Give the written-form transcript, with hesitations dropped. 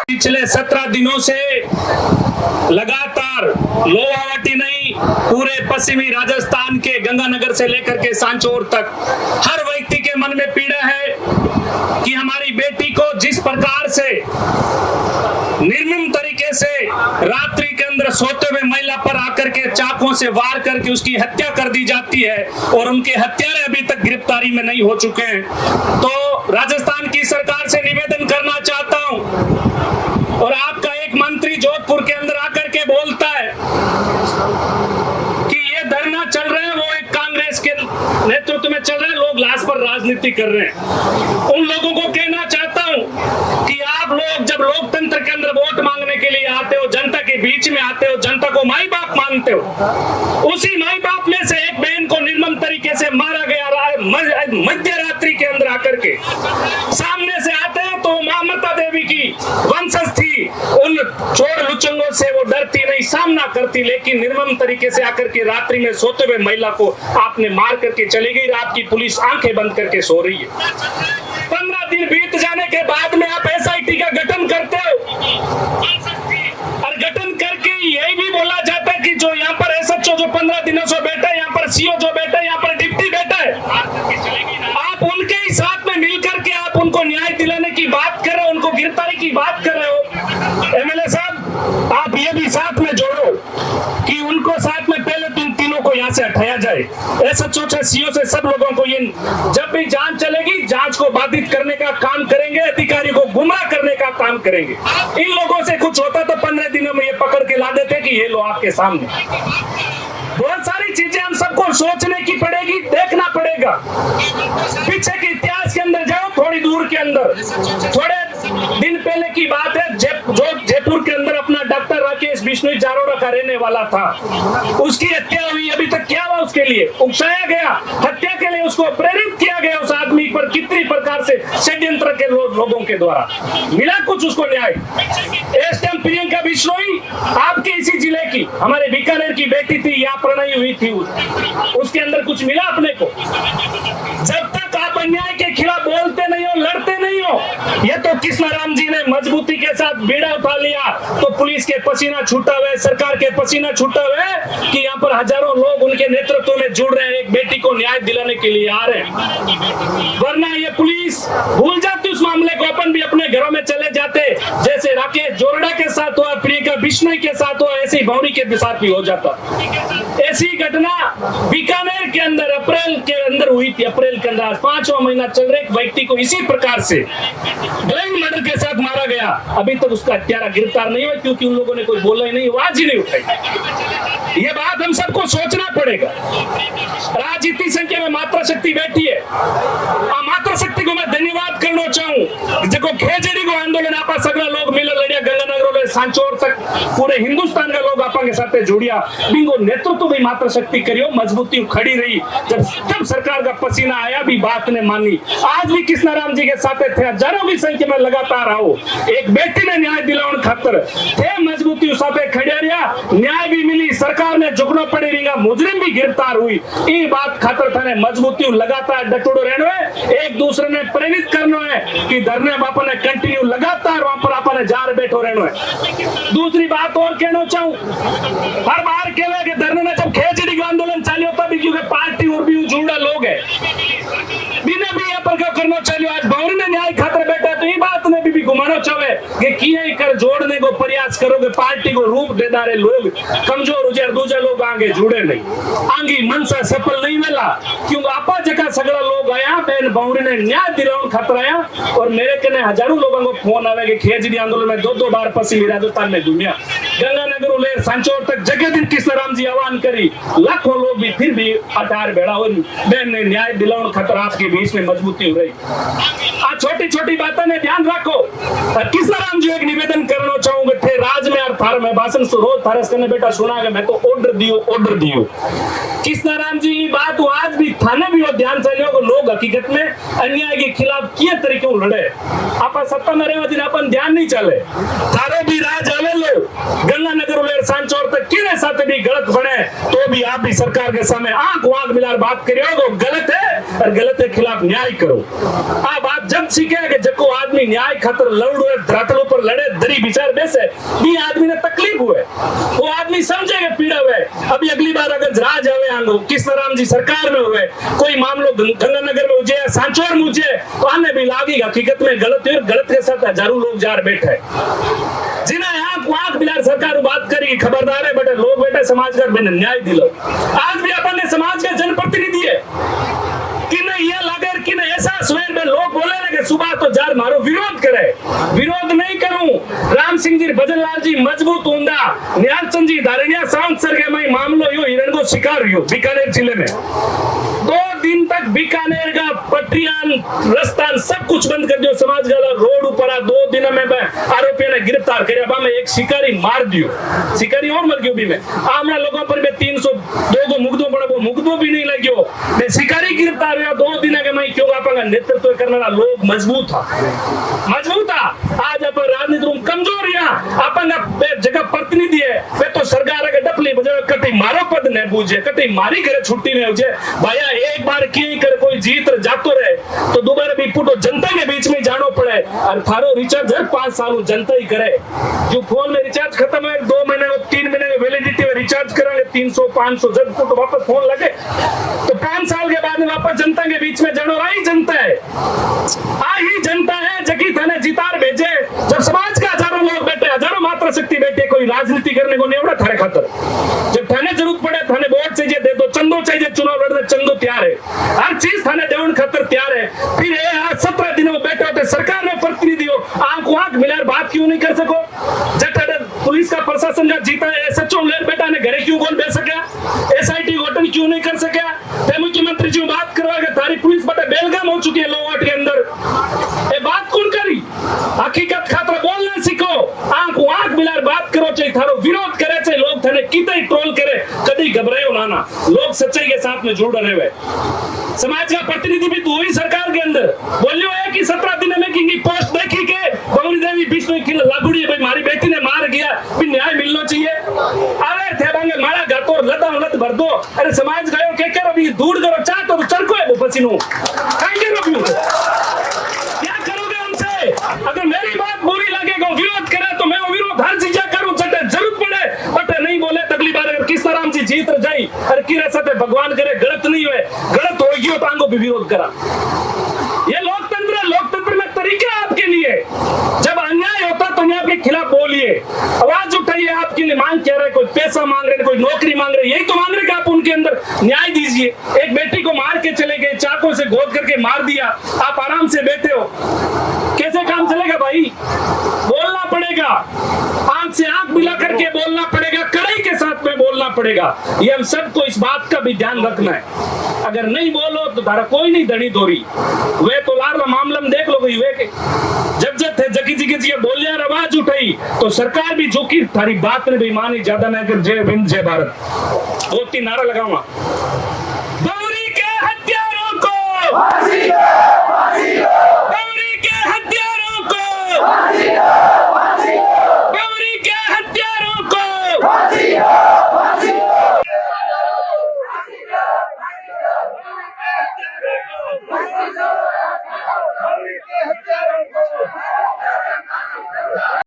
पिछले 17 दिनों से लगातार लोहावटी नहीं, पूरे पश्चिमी राजस्थान के गंगानगर से लेकर के सांचौर तक हर व्यक्ति के मन में पीड़ा है कि हमारी बेटी को जिस प्रकार से निर्मम तरीके से रात्रि के अंदर सोते हुए महिला पर आकर के चाकों से वार करके उसकी हत्या कर दी जाती है और उनके हत्यारे अभी तक गिरफ्तारी में नहीं हो चुके हैं। तो राजस्थान की सरकार से निवेदन करना चाहता हूं, और आपका एक मंत्री जोधपुर के अंदर आकर के बोलता है कि ये धरना चल रहा है, वो एक कांग्रेस के नेतृत्व में चल रहा है, लोग लाश पर राजनीति कर रहे हैं। उन लोगों को कहना चाहता हूं कि आप लोग जब लोकतंत्र के अंदर वोट मांगने के लिए आते हो, जनता के बीच में आते हो, जनता को माई बाप मानते हो, उसी माई बाप में से एक बहन को निर्मम तरीके से मारा गया मध्य रात्रि के अंदर आकर के सामने से आते हैं। तो ममता देवी की वंशज थी, उन चोर लुचंगों से वो डरती नहीं, सामना करती, लेकिन निर्मम तरीके से आकर के रात्रि में सोते हुए महिला को आपने मार करके चली गई। आपकी पुलिस आंखें बंद करके सो रही है। 15 दिन बीत जाने के बाद में आप SIT का गठन करते हो, और गठन करके यही भी बोला जाता है कि जो यहाँ पर SHO जो 15 दिनों से बैठा है, यहाँ पर CO जो बैठा है, यहाँ पर डिप्टी बैठा है, आप उनके ही साथ में मिलकर के आप उनको न्याय दिलाने की बात कर रहे हो, उनको गिरफ्तारी की बात कर रहे हो। MLA साहब, आप ये भी साथ में जोड़ो कि उनको साथ में पहले तीनों को यहाँ से हटाया जाए। SHO से CO से सब लोगों को, ये जब भी जांच चलेगी, जांच को बाधित करने का काम करेंगे, अधिकारी को गुमराह करने का काम करेंगे। इन लोगों से कुछ होता तो 15 दिनों में ये पकड़ के ला देते कि ये लो आपके सामने। बहुत सारी चीजें हम सबको सोचने की पड़ेगी, देखना पड़ेगा। पीछे के इतिहास के अंदर जाओ, थोड़ी दूर के अंदर, थोड़े दिन पहले की बात है, जो जयपुर के अंदर अपना डॉक्टर राकेश बिश्नोई जारोड़ा का रहने वाला था, उसकी हत्या हुई। अभी तक क्या हुआ उसके लिए? उकसाया गया, हत्या के लिए उसको प्रेरित किया गया। उस आदमी पर कितनी प्रकार से षड्यंत्र के लोगों के द्वारा मिला कुछ उसको न्याय? SDM प्रियंका बिश्नोई आपके इसी जिले की, हमारे बीकानेर की बेटी थी, यहाँ प्रणयी हुई थी, उसके अंदर कुछ मिला अपने को? जब तक आप अन्याय के खिलाफ बोलते नहीं हो, लड़ते नहीं हो, ये तो कृष्णाराम जी ने मजबूती के साथ बीड़ा उठा लिया, तो पुलिस के पसीना छूटा हुआ है, सरकार के पसीना छूटा हुआ है कि यहाँ पर हजारों लोग उनके नेतृत्व में जुड़ रहे हैं, एक बेटी को न्याय दिलाने के लिए आ रहे हैं। वरना ये पुलिस भूल जाती उस मामले को, अपन भी अपने घरों में चले जाते, जैसे राकेश जोरडा के साथ हुआ, प्रियंका बिश्नोई के साथ हुआ, ऐसे ही भौरी के साथ भी हो जाता। ऐसी घटना बीकानेर के अंदर अप्रैल के अंदर हुई थी। अप्रैल के अंदर 5वां महीना चल रहे, एक व्यक्ति को इसी प्रकार से ग्लैंग मर्डर के साथ मारा गया। अभी तक उसका हत्यारा गिरफ्तार नहीं हुआ, क्योंकि उन लोगों ने कोई बोला ही नहीं, आवाज ही नहीं उठाई। ये बात हम सबको सोचना पड़ेगा। राजनीति संख्या में मात्रा शक्ति बैठी है, मात्रा शक्ति को मैं धन्यवाद करना चाहूँ। जो खेजड़ी को आंदोलन आप सगला लोग मिले लड़िया, गंगानगर सांचौर तक पूरे हिंदुस्तान का लोग आपके साथ जुड़िया, बिंगो नेतृत्व भी मात्रा शक्ति करियो, मजबूती खड़ी रही। जब सरकार का पसीना आया भी बात ने मानी। आज भी कृष्णाराम जी के साथ थे, हजारों की संख्या में लगातार आओ, एक बेटी ने न्याय दिलाने खातर थे, मजबूती साथ खड़े रहा, न्याय भी मिली, सरकार ने झुकना पड़ी रही, मुजरिम भी गिरफ्तार हुई। ये बात खातर थाने मजबूती लगातार डटोड़ो रहना है, एक दूसरे ने प्रेरित करना है कि धरने बापा ने कंटिन्यू लगातार वहां पर आपने जार बैठो रहना है। दूसरी बात और कहना चाहूं, हर बार कहना कि धरने में जब खेजड़ी का आंदोलन चालू होता भी, क्योंकि पार्टी और भी जुड़ा लोग है, बिना भी यहाँ पर क्या करना चाहिए। आज भौरी ने न्याय खातर बैठा, तो ये बात ने भी घुमाना चाहे कि किए कर जोड़ने को प्रयास करोगे, पार्टी को रूप दे दारे लोग कमजोर हो जाए, दूसरे लोग आगे जुड़े नहीं, आगे मनसा सफल नहीं मिला, क्योंकि आपा जगह सगड़ा लोग आया, बहन भौरी ने न्याय दिलाने खातर आया। और मेरे कहने हजारों लोगों को फोन आवे कि खेजड़ी आंदोलन में 2-2 बार पश्चिमी राजस्थान में घूमिया, गंगानगर उलेर सांचौर तक जगह दिन कृष्णाराम जी आह्वान करी, लाखों लोग भी फिर भी अटार बेड़ा हो, बहन ने न्याय दिलाने खातर आपके बीच में मजबूती हो रही। आज छोटी छोटी बातों में ध्यान रखो। कृष्णाराम जी एक निवेदन करना चाहूंगे थे राज में और थार में भाषण रोज थारस करने बेटा सुना के मैं तो ऑर्डर दियो। कृष्णाराम जी की बात आज भी थाने भी हो ध्यान से लियो, लोग हकीकत में अन्याय के खिलाफ किए तरीके लड़े, आप सत्ता में रहे दिन अपन ध्यान नहीं चले, थारो भी राज आवे लो, गंगानगर सांचौर तक किरे साथ भी गलत बने तो भी आप भी सरकार के सामने आंख वांख मिला बात करियो गलत है और गलत के खिलाफ न्याय करो। आप जब सीखे कि जको आदमी न्याय खातर लड़ो धरातलों पर लड़े दरी विचार बेसे भी आदमी ने तकलीफ हुए वो आदमी समझेगा पीड़ा हुए। अभी अगली बार अगर राज आवे आंगो कृष्णराम जी सरकार में हुए कोई मामलो गंगानगर में हो जाए सांचौर में हो जाए तो आने भी लागी हकीकत में गलत हुई और गलत के साथ हजारों लोग जार बैठे जिन्हें आंख बिलार सरकार बात करेगी खबरदार है बेटे लोग बेटे समाज का न्याय दिलो। आज भी अपन समाज का जनप्रतिनिधि है कि नहीं ये लगे कि नहीं ऐसा स्वयं में लोग बोले लगे सुबह तो जार मारो विरोध करे विरोध नहीं करूं। राम सिंह जी भजन लाल जी मजबूत होंदा निहाल चंद जी धारणिया सांत सरगे में मामलो यो हिरण को शिकार हुई बीकानेर जिले में 2 दिन तक बीकानेर का पटरियान रस्ता सब कुछ बंद कर दियो समाज का रोड ऊपर 2 दिन में आरोपियों ने गिरफ्तार कर एक शिकारी मार दियो शिकारी और मर गयो भी में आमना लोगों पर 302 को मुकदो पड़ा वो मुकदो भी नहीं लग्यो मैं शिकारी गिरफ्तार हुआ 2 दिन के मैं क्यों आपका नेतृत्व करने वाला लोग मजबूत था आज अपन राजनीति में कमजोर अपन जगह प्रतिनिधि है वे तो सरकार के डपली बजाय कटी मारो पद ने पूछे कटी मारी करे छुट्टी ने पूछे भैया एक बार की कर कोई जीत जातो रहे तो दोबारा भी पुटो जनता के बीच में जानो पड़े और थारो रिचार्ज हर 5 साल जनता ही करे जो फोन में रिचार्ज खत्म है 2 महीने 3 महीने में वैलिडिटी में रिचार्ज करांगे 300-500 जब तो वापस फोन लगे तो 5 साल के बाद वापस जनता के बीच में जानो आई जनता है जगी थाने जितार भेजे जब समाज का हजारों लोग बैठे हजारों मात्रा शक्ति बैठे कोई राजनीति करने को नहीं थारे खातर जब थाने जरूरत पड़े थाने वोट चाहिए दे दो चंदो चाहिए चुनाव लड़ने चंदो तैयार है हर चीज थाने देवन खातर तैयार है फिर 17 दिनों में बैठे होते सरकार में प्रतिनिधि हो आंख मिलाकर बात क्यों नहीं कर सको जब पुलिस का प्रशासन जब जीता है सचो लेर बेटा ने घरे क्यों कौन भेज सका SIT गठन क्यों नहीं कर सका मुख्यमंत्री जी बात करवा तारी पुलिस बता बेलगाम हो चुकी है लोवाट के अंदर ये बात कौन करी हकीकत खातर बोलना सीखो आंख मिलाकर बात करो चाहिए थारो विरोध करे चाहिए लोग थाने कितने ट्रोल करे कभी घबराए ना लोग सच्चाई के साथ में जुड़ रहे हुए समाज का प्रतिनिधि भी तो हुई सरकार के अंदर बोलियो है कि 17 दिन में की पोस्ट देखी के गौरी देवी विष्णु की लागुड़ी भाई मारी बेटी ने मार गया भी न्याय मिलना चाहिए अरे थे बांगे मारा गातो लदा लद भर दो अरे समाज गयो के करो भी दूर करो चाह तो चरको है वो पसीनो काहे करो क्या करोगे हमसे अगर मेरी बात बुरी लगेगा विरोध करे तो मैं वो विरोध हर चीज करूं चटे जरूरत पड़े बट नहीं बोले अगली बार अगर कृष्णराम जी जीत जाई और किरे साथे भगवान करे गलत नहीं हुए गलत हो गयो तो आंगो भी विरोध करा ये लोकतंत्र में तरीका आपके लिए जब अन्याय होता तो न्याय के खिलाफ बोलिए आवाज उठाइए आपके लिए मांग कह रहे कोई पैसा मांग रहे कोई नौकरी मांग रहे यही तो मांग रहे कि आप उनके अंदर न्याय दीजिए एक बेटी को मार के चले गए चाकू से गोद करके मार दिया आप आराम से बैठे हो कैसे काम चलेगा भाई बोलना पड़ेगा आंख से आंख मिला करके बोलना पड़ेगा कड़ाई के साथ में बोलना पड़ेगा ये हम सबको इस बात का भी ध्यान रखना है अगर नहीं बोलो तो धारा कोई नहीं धनी दोरी वे तो लार मामला में देख लो वे के जब थे जगी बोलिया आवाज उठाई तो सरकार भी झुकी थारी बात ने भी मानी ज्यादा नहीं कर जय हिंद जय भारत 2-3 नारा लगाऊंगा गौरी के हत्यारों को फांसी दो फांसी दो गौरी के हत्यारों को फांसी दो फांसी दो गौरी के हत्यारों को फांसी दो फांसी दो